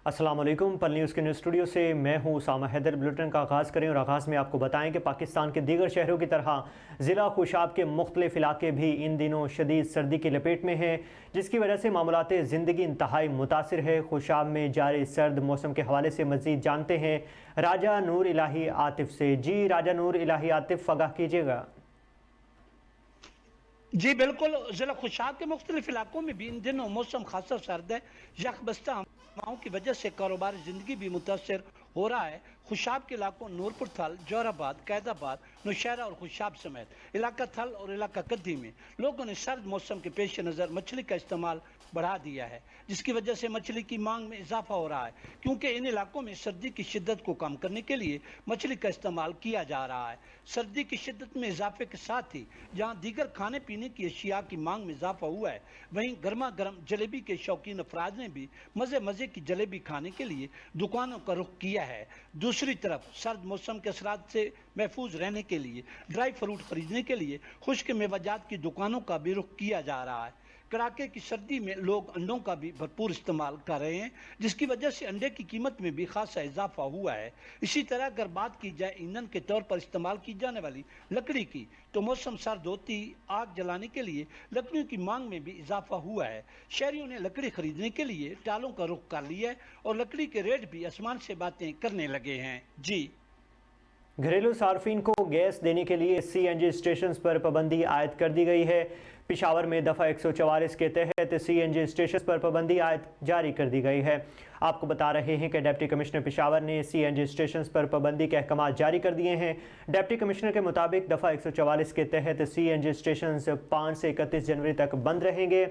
अस्सलाम वालेकुम। पल न्यूज़ के न्यूज़ स्टूडियो से मैं हूं उसामा हैदर। बुलेटिन का आगाज़ करें और आगाज़ में आपको बताएं कि पाकिस्तान के दीगर शहरों की तरह ज़िला खुशाब के मुख्तलिफ इलाके भी इन दिनों शदीद सर्दी की लपेट में हैं, जिसकी वजह से मामूलात ज़िंदगी इंतहाई मुतासिर है। खुशाब में जारी सर्द मौसम के हवाले से मज़ीद जानते हैं राजा नूर इलाही आतिफ़ से। जी राजा नूर इलाही आतिफ़, आगाह कीजिएगा। जी बिल्कुल, ज़िला खुशाब के मुख्तलिफ इलाकों में भी इन दिनों मौसम खासा सर्द है। यकबस्ता हवाओं की वजह से कारोबार ज़िंदगी भी मुतासर हो रहा है। खुशाब के इलाकों नूरपुर थल, जोराबाद, कैदाबाद, नौशहरा और खुशाब समेत इलाका थल और इलाका कद्दी में लोगों ने सर्द मौसम के पेश नज़र मछली का इस्तेमाल बढ़ा दिया है, जिसकी वजह से मछली की मांग में इजाफा हो रहा है, क्योंकि इन इलाकों में सर्दी की शिद्दत को कम करने के लिए मछली का इस्तेमाल किया जा रहा है। सर्दी की शिद्दत में इजाफे के साथ ही जहाँ दीगर खाने पीने की अशिया की मांग में इजाफा हुआ है, वहीं गर्मा गर्म जलेबी के शौकीन अफराद ने भी मज़े मज़े की जलेबी खाने के लिए दुकानों का रुख किया है। दूसरी तरफ सर्द मौसम के असरात से महफूज रहने के लिए ड्राई फ्रूट खरीदने के लिए खुश्क मेवाजात की दुकानों का भी रुख किया जा रहा है। कड़ाके की सर्दी में लोग अंडों का भी भरपूर इस्तेमाल कर रहे हैं, जिसकी वजह से अंडे की कीमत में भी खासा इजाफा हुआ है। इसी तरह अगर बात की जाए ईंधन के तौर पर इस्तेमाल की जाने वाली लकड़ी की, तो मौसम सर्द होती आग जलाने के लिए लकड़ियों की मांग में भी इजाफा हुआ है। शहरियों ने लकड़ी खरीदने के लिए टालों का रुख कर लिया है और लकड़ी के रेट भी आसमान से बातें करने लगे हैं। जी। घरेलू सार्फिन को गैस देने के लिए CNG स्टेशन पर पाबंदी आयद कर दी गई है। पिशावर में दफ़ा 144 के तहत CNG स्टेशन पर पाबंदी आयद जारी कर दी गई है। आपको बता रहे हैं कि डिप्टी कमिश्नर पिशावर ने CNG स्टेशन पर पाबंदी के अहकाम जारी कर दिए हैं। डिप्टी कमिश्नर के मुताबिक दफ़ा 144 के तहत CNG स्टेशन 5 से 31 जनवरी तक बंद रहेंगे।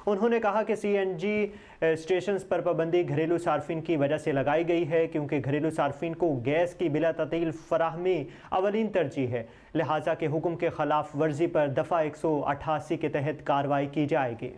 उन्होंने कहा कि CNG स्टेशन पर पाबंदी घरेलू सार्फिन की वजह से लगाई गई है, क्योंकि घरेलू सार्फिन को गैस की बिला ततील फराहमी अवलीन तरजीह है। लिहाजा के हुक्म के खिलाफ वर्जी पर दफ़ा 188 के तहत कार्रवाई की जाएगी।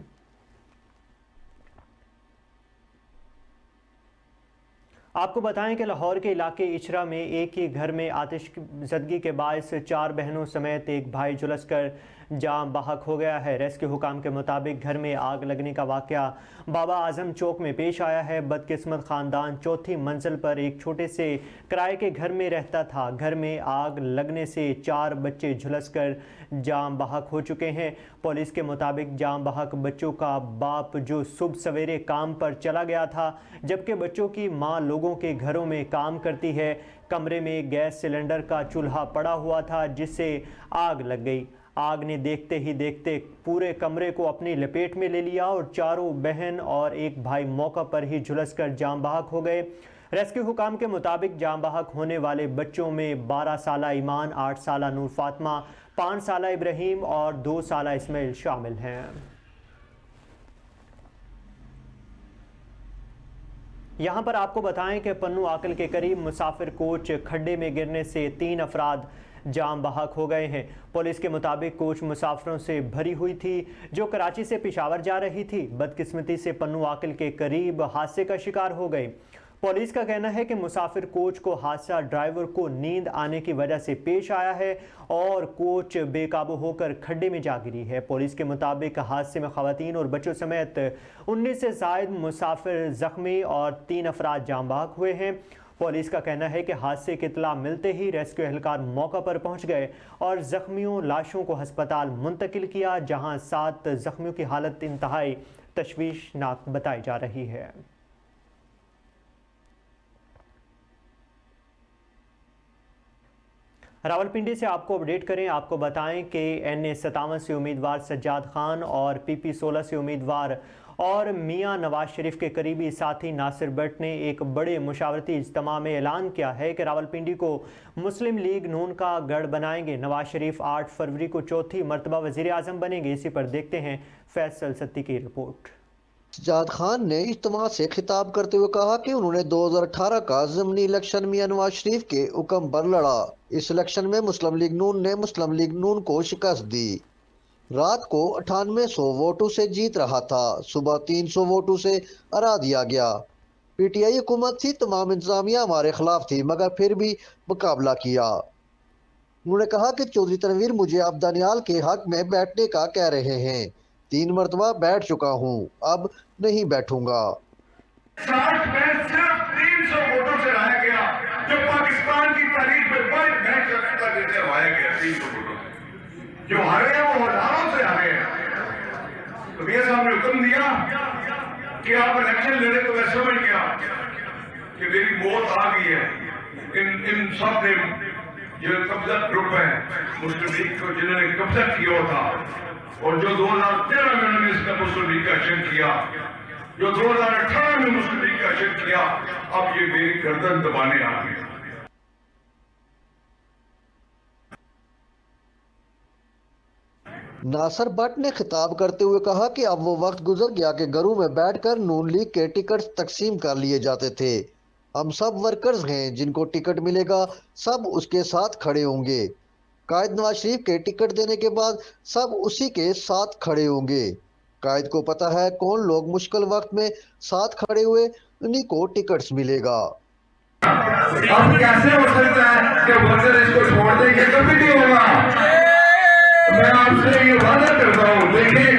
आपको बताएं कि लाहौर के इलाके इचरा में एक ही घर में आतिशज़दगी के बायस 4 बहनों समेत एक भाई झुलस कर जाँ बहक हो गया है। रेस्क्यू हुकाम के मुताबिक घर में आग लगने का वाक़या बाबा आज़म चौक में पेश आया है। बदकिस्मत ख़ानदान चौथी मंजिल पर एक छोटे से किराए के घर में रहता था। घर में आग लगने से 4 बच्चे झुलस कर जाँ बहक हो चुके हैं। पुलिस के मुताबिक जाँ बहक बच्चों का बाप जो सुबह सवेरे काम पर चला गया था, जबकि बच्चों की माँ लोगों के घरों में काम करती है। कमरे में गैस सिलेंडर का चूल्हा पड़ा हुआ था, जिससे आग लग गई। आग ने देखते ही देखते पूरे कमरे को अपनी लपेट में ले लिया और चारों बहन और एक भाई मौका पर ही झुलसकर जाँ बहक हो गए। रेस्क्यू हुकाम के मुताबिक जाँ बहक होने वाले बच्चों में 12 साला ईमान, 8 साला नूर फातिमा, 5 साला इब्राहिम और 2 साला इस्माइल शामिल हैं। यहाँ पर आपको बताएं कि पन्नू आकल के करीब मुसाफिर कोच खड्डे में गिरने से 3 अफराद जाम बहक हो गए हैं। पुलिस के मुताबिक कोच मुसाफिरों से भरी हुई थी जो कराची से पेशावर जा रही थी। बदकिस्मती से पन्नू आकल के करीब हादसे का शिकार हो गई। पुलिस का कहना है कि मुसाफिर कोच को हादसा ड्राइवर को नींद आने की वजह से पेश आया है और कोच बेकाबू होकर खड्डे में जा गिरी है। पुलिस के मुताबिक हादसे में खवातीन और बच्चों समेत 19 से ज़ायद मुसाफिर जख्मी और 3 अफराद जाम बहक हुए हैं। पुलिस का कहना है कि हादसे की इत्तला मिलते ही रेस्क्यू एहलकार मौका पर पहुंच गए और जख्मियों लाशों को अस्पताल मुंतकिल किया, जहां 7 जख्मियों की हालत इंतहाई तशवीशनाक बताई जा रही है। रावलपिंडी से आपको अपडेट करें, आपको बताएं कि NA-57 से उम्मीदवार सज्जाद खान और PP-16 से उम्मीदवार और मियां नवाज शरीफ के करीबी साथी नासिर भट्ट ने एक बड़े मुशावरती इज्तिमा में ऐलान किया है कि रावलपिंडी को मुस्लिम लीग नून का गढ़ बनाएंगे। नवाज शरीफ 8 फरवरी को चौथी मरतबा वज़ीर आज़म बनेंगे। इसी पर देखते हैं फैसल सत्ती की रिपोर्ट। सज्जाद खान ने इज्तिमा से खिताब करते हुए कहा कि उन्होंने 2018 का ज़मीनी इलेक्शन मियां नवाज शरीफ के हुक्म पर लड़ा। इस इलेक्शन में मुस्लिम लीग नून ने मुस्लिम लीग नून को शिकस्त दी। रात को 9800 वोटों से जीत रहा था, सुबह 300 वोटों से हरा दिया गया। PTI हुकूमत थी, तमाम इंतजामिया हमारे खिलाफ थी, मगर फिर भी मुकाबला किया। उन्होंने कहा कि चौधरी तनवीर मुझे अब दानियाल के हक में बैठने का कह रहे हैं। 3 मरतबा बैठ चुका हूँ, अब नहीं बैठूंगा। 60 में सिर्फ 300 वोटों से हराया गया, जो पाकिस्तान की तारीख में बड़ी महंग शख्सियत जैसे हराया गया 300 वोटों से। जो हारे हैं वो हजारों से हारे हैं। तो मियां साहब ने हुक्म दिया कि आप इलेक्शन लड़े, तो मैं समझ गया कि मेरी मौत आ गई है। इन सब ने जो कब्जा ग्रुप है मुस्लिम लीग को, जिन्होंने कब्जा किया था, और जो 2013 में उन्होंने इसका मुस्लिम लीग का अशर किया, जो 2018 में मुस्लिम लीग का अशर किया, अब ये मेरी गर्दन दबाने आ गए। नासिर भट्ट ने खिताब करते हुए कहा कि अब वो वक्त गुजर गया कि घरों में बैठकर नून लीग के टिकट तकसीम कर लिए जाते थे। हम सब वर्कर्स हैं, जिनको टिकट मिलेगा सब उसके साथ खड़े होंगे। कायद नवाज शरीफ के टिकट देने के बाद सब उसी के साथ खड़े होंगे। कायद को पता है कौन लोग मुश्किल वक्त में साथ खड़े हुए, उन्हीं को टिकट्स मिलेगा। अब कैसे हो सकता है कि वर्कर इसको छोड़ देंगे? कभी नहीं होगा। मैं आपसे ये वादा करता हूँ। देखिए,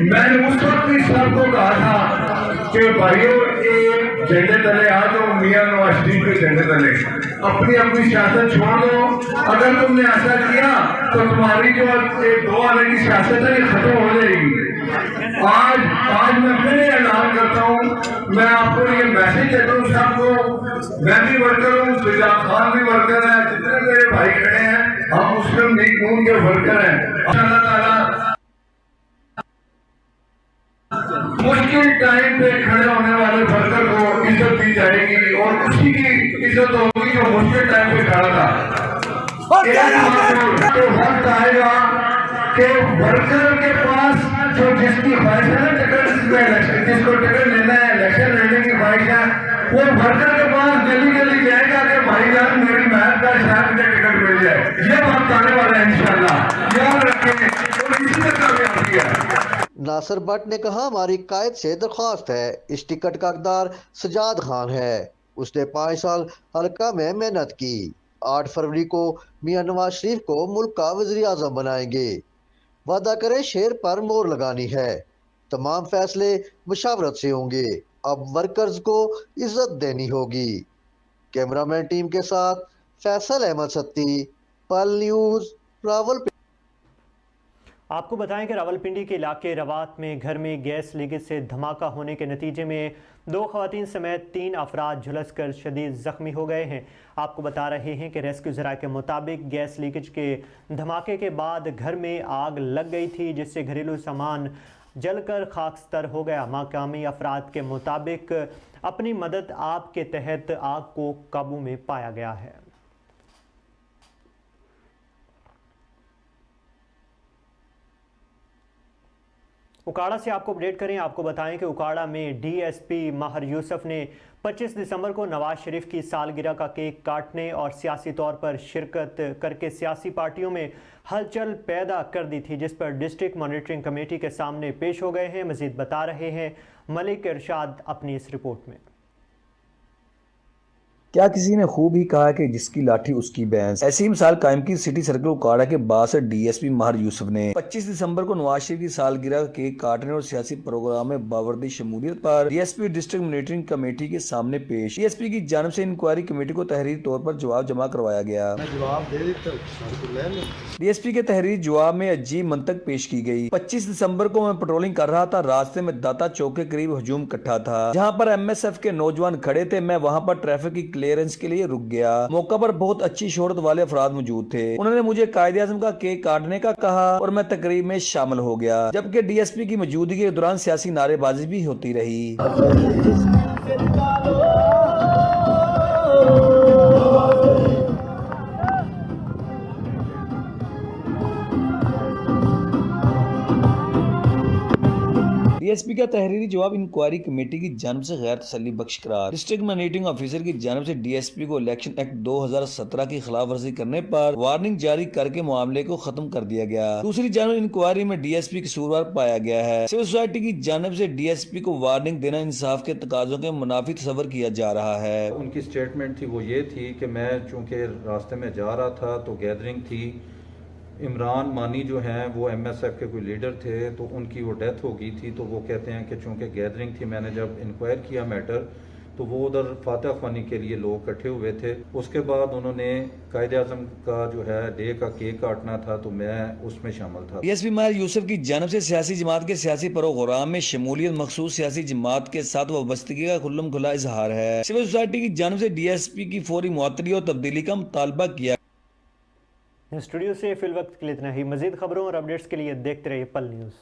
मैंने उस वक्त इस साहब को कहा था कि भाइयों एक झंडे तले आ जाओ, मियां नवाज शरीफ के झंडे तले, अपनी अपनी सियासत छोड़ दो। अगर तुमने ऐसा किया तो तुम्हारी जो दो आने की सियासत है ये खत्म हो जाएगी। आज मैं फिर ऐलान करता हूँ, मैं आपको ये मैसेज देता हूँ सबको। मैं भी वर्कर हूँ, सुजात खान भी वर्कर है, जितने मेरे भाई खड़े हैं हम मुस्लिम लीग नून के वर्कर हैं। अल्लाह ताला मुश्किल टाइम पे खड़े होने वाले वर्कर को इज्जत दी जाएगी, और उसी की इज्जत होगी जो मुश्किल टाइम पे खड़ा था। तो वक्त आएगा कि वर्कर के पास जो जिसकी ख्वाहिश है ना, टिकट जिसको टिकट लेना है, इलेक्शन लड़ने की ख्वाहिश है, वो वर्कर के पास गली गली जाएगा कि भाईजान मेरी महल का शायद मुझे टिकट मिल जाए। ये बात आने वाला है इंशाल्लाह, याद रखें। और इसी तरह कामयाबी है। नासिर भट्ट ने कहा हमारी कायद से दरख्वास्त है, इस टिकट का हकदार सजाद खान है। उसने 5 साल हल्का में मेहनत की। 8 फरवरी को मियां नवाज शरीफ को मुल्क का वज़ीर आज़म बनाएंगे। वादा करें शेर पर मोहर लगानी है। तमाम फैसले मुशावरत से होंगे। अब वर्कर्स को इज्जत देनी होगी। कैमरामैन टीम के साथ फैसल अहमद सत्ती, पल न्यूज़, रावलपिंडी। आपको बताएं कि रावलपिंडी के इलाके रवात में घर में गैस लीकेज से धमाका होने के नतीजे में 2 खवातीन समेत 3 अफराद झुलसकर शदीद ज़ख्मी हो गए हैं। आपको बता रहे हैं कि रेस्क्यू ज़राए के मुताबिक गैस लीकेज के धमाके के बाद घर में आग लग गई थी, जिससे घरेलू सामान जलकर खाकस्तर हो गया। मकामी अफराद के मुताबिक अपनी मदद आप के तहत आग को काबू में पाया गया है। उकाड़ा से आपको अपडेट करें। आपको बताएं कि उकाड़ा में डीएसपी माहिर यूसुफ ने 25 दिसंबर को नवाज शरीफ की सालगिरह का केक काटने और सियासी तौर पर शिरकत करके सियासी पार्टियों में हलचल पैदा कर दी थी, जिस पर डिस्ट्रिक्ट मॉनिटरिंग कमेटी के सामने पेश हो गए हैं। मजीद बता रहे हैं मलिक इरशाद अपनी इस रिपोर्ट में। क्या किसी ने खूब ही कहा कि जिसकी लाठी उसकी भैंस। ऐसी ही मिसाल कायम की सिटी सर्कल उकाड़ा के बासठ डीएसपी माहिर यूसुफ ने 25 दिसंबर को नवाज शरीफ की सालगिरह के काटने और सियासी प्रोग्राम में बावर्दी शमूलियत पर डीएसपी डिस्ट्रिक्ट मॉनिटरिंग कमेटी के सामने पेश। डीएसपी की जानिब से इंक्वायरी कमेटी को तहरीरी तौर पर जवाब जमा करवाया गया। डीएसपी के तहरीरी जवाब में अजीब मंतक पेश की गई। 25 दिसंबर को मैं पेट्रोलिंग कर रहा था, रास्ते में दाता चौक के करीब हजूम इकट्ठा था, जहाँ पर MSF के नौजवान खड़े थे। मैं वहाँ पर ट्रैफिक की क्लियरेंस के लिए रुक गया। मौका पर बहुत अच्छी शोहरत वाले अफराद मौजूद थे। उन्होंने मुझे कायदे आज़म का केक काटने का कहा और मैं तकरीब में शामिल हो गया, जबकि डीएसपी की मौजूदगी के दौरान सियासी नारेबाजी भी होती रही। डीएसपी का तहरीरी जवाब इंक्वायरी कमेटी की जानिब से गैर तसल्ली बख्श करार। डिस्ट्रिक्ट मॉनिटरिंग ऑफिसर की जानिब से डीएसपी को इलेक्शन एक्ट 2017 की खिलाफ वर्जी करने पर वार्निंग जारी करके मामले को खत्म कर दिया गया। दूसरी जानिब इंक्वायरी में डीएसपी कसूरवार पाया गया है। सिविल सोसाइटी की जानिब से डीएसपी को वार्निंग देना इंसाफ के तकाजों के मुनाफी तस्वर किया जा रहा है। उनकी स्टेटमेंट थी वो ये थी कि मैं चूँकि रास्ते में जा रहा था तो गैदरिंग थी इमरान मानी जो हैं वो एमएसएफ के कोई लीडर थे, तो उनकी वो डेथ हो गई थी। तो वो कहते हैं कि चूँकि गैदरिंग थी, मैंने जब इंक्वायर किया मैटर, तो वो उधर फातह ख्वानी के लिए लोग इकट्ठे हुए थे। उसके बाद उन्होंने कायदे आज़म का जो है डे का केक काटना था, तो मैं उसमें शामिल था। डीएसपी माहिर यूसुफ की जानब से सियासी जमात के सियासी प्रोग्राम में शमूलियत मखसूस सियासी जमात के साथ वाबस्तगी का खुल्लम खुला इजहार है। सिविल सोसाइटी की जानब से डीएसपी की फौरी मुअत्तली और तब्दीली का मुतालबा किया। स्टूडियो से फिल वक्त के लिए इतना ही। मजीद खबरों और अपडेट्स के लिए देखते रहिए पल न्यूज़।